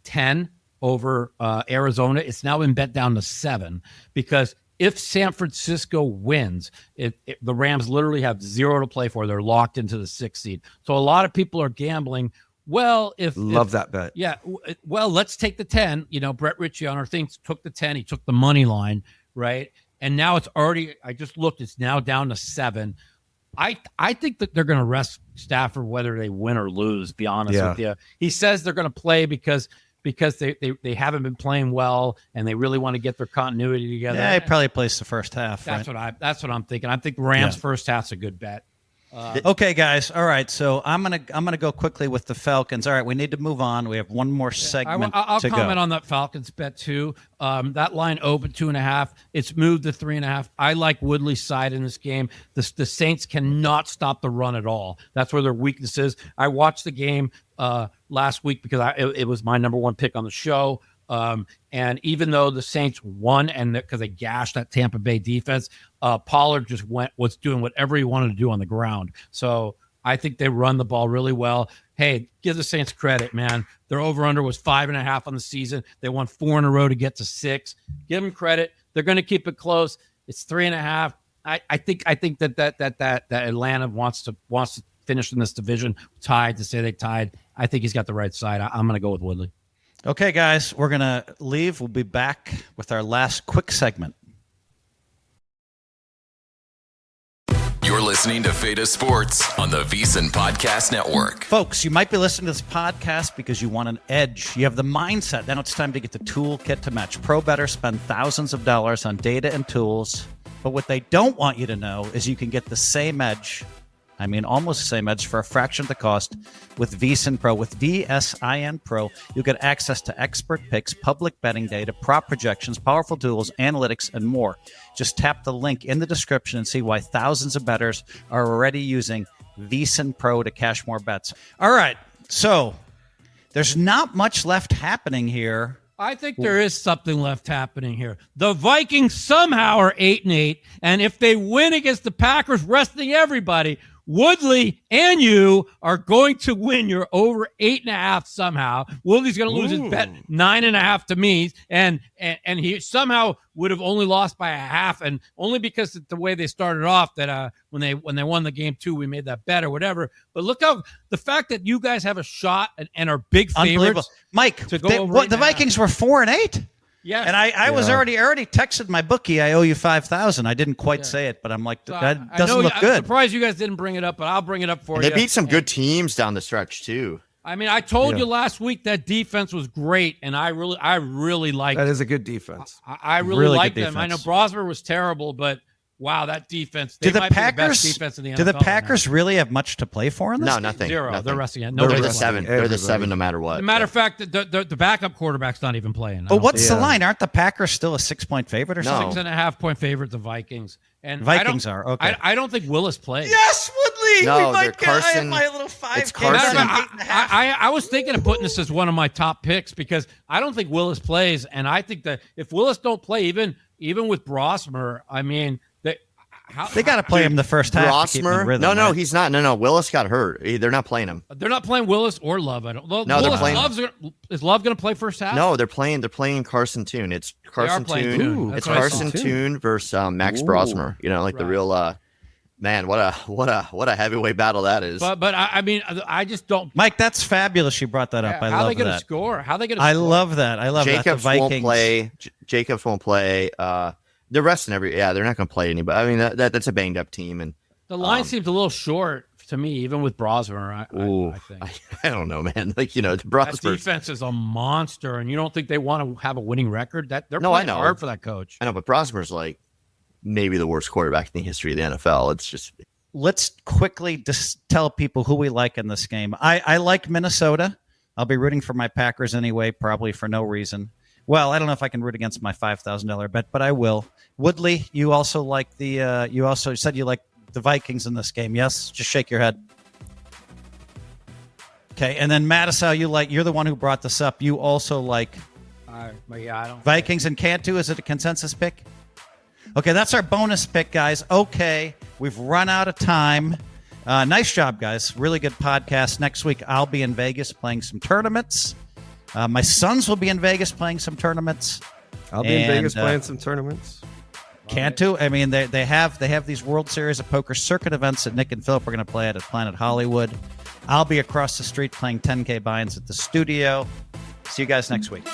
10 over Arizona. It's now been bet down to 7 because if San Francisco wins, the Rams literally have 0 to play for. They're locked into the 6th seed. So a lot of people are gambling. Well,
love that bet.
Yeah. Well, let's take the 10. Brett Ritchie on our things took the 10. He took the money line, right? And now it's already. I just looked. It's now down to 7. I think that they're going to rest Stafford whether they win or lose. Be honest with you. He says they're going to play because they haven't been playing well and they really want to get their continuity together.
Yeah, he probably plays the first half.
That's what I'm thinking. I think Rams first half's a good bet.
Okay, guys. All right, so I'm gonna go quickly with the Falcons. All right, we need to move on. We have one more segment.
I'll
to
comment
go.
on that Falcons bet too. That line opened 2.5. It's moved to 3.5. I like Woodley's side in this game. The Saints cannot stop the run at all. That's where their weakness is. I watched the game last week because it was my number 1 pick on the show. And even though the Saints won and because they gashed that Tampa Bay defense, Pollard just was doing whatever he wanted to do on the ground. So I think they run the ball really well. Hey, give the Saints credit, man. Their over-under was 5.5 on the season. They won 4 in a row to get to 6. Give them credit. They're going to keep it close. It's 3.5. I think that Atlanta wants to finish in this division tied. To say they tied, I think he's got the right side. I'm going to go with Woodley.
Okay, guys, we're going to leave. We'll be back with our last quick segment.
You're listening to Feta Sports on the VSiN Podcast Network.
Folks, you might be listening to this podcast because you want an edge. You have the mindset. Now it's time to get the toolkit to match. Pro Better spend thousands of dollars on data and tools, but what they don't want you to know is you can get the same edge. I mean, almost the same edge for a fraction of the cost with VSiN Pro. With VSIN Pro, you'll get access to expert picks, public betting data, prop projections, powerful tools, analytics, and more. Just tap the link in the description and see why thousands of bettors are already using VSiN Pro to cash more bets. All right, so there's not much left happening here.
I think there is something left happening here. The Vikings somehow are 8-8, and if they win against the Packers, resting everybody, Woodley and you are going to win your over 8.5 somehow. Woodley's going to lose his bet 9.5 to me, and he somehow would have only lost by a half, and only because of the way they started off that when they won the game 2, we made that bet or whatever. But look how the fact that you guys have a shot and are big favorites.
Mike,
to go over
the Vikings were 4-8.
Yeah,
and I was already texted my bookie. I owe you $5,000. I didn't quite say it, but I'm like, that doesn't look good.
I'm surprised you guys didn't bring it up, but I'll bring it up for you.
They beat some good teams down the stretch too.
I mean, I told you last week that defense was great, and I really liked.
That is a good defense.
I really liked them. I know Brosmer was terrible, but wow, that defense! They might be the best defense in the NFL.
Do the Packers really have much to play for in this?
No,
game?
nothing.
Zero.
Nothing.
They're resting it.
They're the 7. They're the 7 no matter what.
As a matter of fact, the backup quarterback's not even playing.
Oh, what's the line? Aren't the Packers still a 6-point favorite or something?
6.5 point favorite. The Vikings and
Vikings are okay.
I don't think Willis plays.
Yes, Woodley.
No,
we might get
Carson.
my little 5.
It's Carson.
I was thinking of putting this as one of my top picks because I don't think Willis plays, and I think that if Willis don't play, even with Brosmer, I mean.
They got to play him the first half.
Brosmer? No, he's not. No. Willis got hurt. They're not playing him.
They're not playing Willis or Love. I don't.
No, they're playing.
Is Love going to play first half?
No, they're playing Carson Tune. It's Carson Tune. It's Carson Tune versus Max Brosmer. Like the real. Man, what a heavyweight battle that is.
But I mean, I just don't.
Mike, that's fabulous. You brought that up. I love that.
How they going to score? How they going to?
I love that.
Jacobs
that.
won't play. Jacobs won't play. They're resting they're not going to play anybody. I mean, that's a banged up team, and
the line seems a little short to me, even with Brosmer. I think.
I don't know, man. Brosmer
defense is a monster, and you don't think they want to have a winning record? They're
playing
hard for that coach.
I know, but Brosmer's like maybe the worst quarterback in the history of the NFL. It's just.
Let's quickly just tell people who we like in this game. I like Minnesota. I'll be rooting for my Packers anyway, probably for no reason. Well, I don't know if I can root against my $5,000 bet, but I will. Woodley, you also like you also said you like the Vikings in this game. Yes, just shake your head. Okay, and then Mattisau, you're the one who brought this up. You also like
I don't
Vikings and Cantu. Is it a consensus pick? Okay, that's our bonus pick, guys. Okay, we've run out of time. Nice job, guys. Really good podcast. Next week, I'll be in Vegas playing some tournaments. My sons will be in Vegas playing some tournaments.
I'll be in Vegas playing some tournaments.
Cantu, I mean, they have these World Series of Poker circuit events that Nick and Philip are going to play at Planet Hollywood. I'll be across the street playing 10K buy-ins at the studio. See you guys next week.